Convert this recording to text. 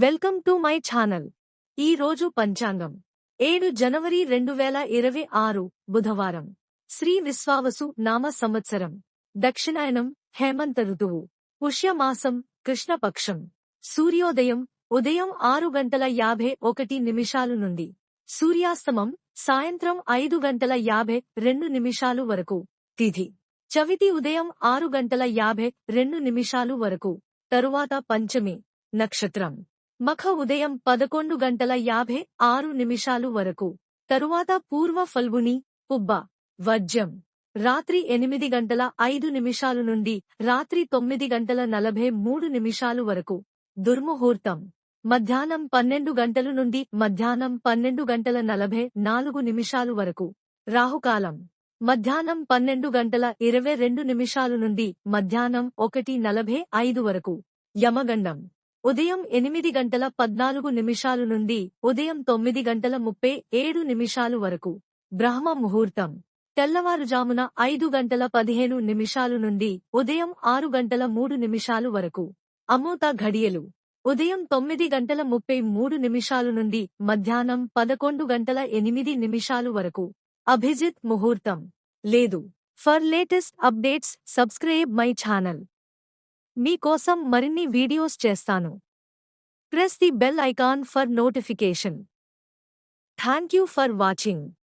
Welcome to my channel. ఈ రోజు పంచాంగం 7 జనవరి 2026 బుధవారం. శ్రీ విశ్వావసు నామ సంవత్సరం. దక్షిణాయనం హేమంత ఋతువు. పుష్యమాసం కృష్ణపక్షం. సూర్యోదయం ఉదయం 6:51 నుండి. సూర్యాస్తమం సాయంత్రం 5:52 వరకు. తిథి చవితి ఉదయం 6:52 వరకు. తరువాత పంచమి. నక్షత్రం మఖ ఉదయం 11:56 వరకు. తరువాత పూర్వ ఫల్గుని పుబ్బ. వర్జ్యం రాత్రి 8:05 నుండి రాత్రి 9:43 వరకు. దుర్ముహూర్తం మధ్యాహ్నం 12 గంటలు నుండి మధ్యాహ్నం 12:44 వరకు. రాహుకాలం మధ్యాహ్నం 12:22 నుండి మధ్యాహ్నం 1:45 వరకు. యమగండం ఉదయం 8:14 నుండి ఉదయం 9:37 వరకు. బ్రహ్మ ముహూర్తం తెల్లవారుజామున 5:15 నుండి ఉదయం 6:03 వరకు. అమృత ఘడియలు ఉదయం 9:33 నుండి మధ్యాహ్నం 11:08 వరకు. అభిజిత్ ముహూర్తం లేదు. For latest updates subscribe my channel. మీకోసం మరిన్ని వీడియోస్ చేస్తాను. Press the bell icon for notification. Thank you for watching.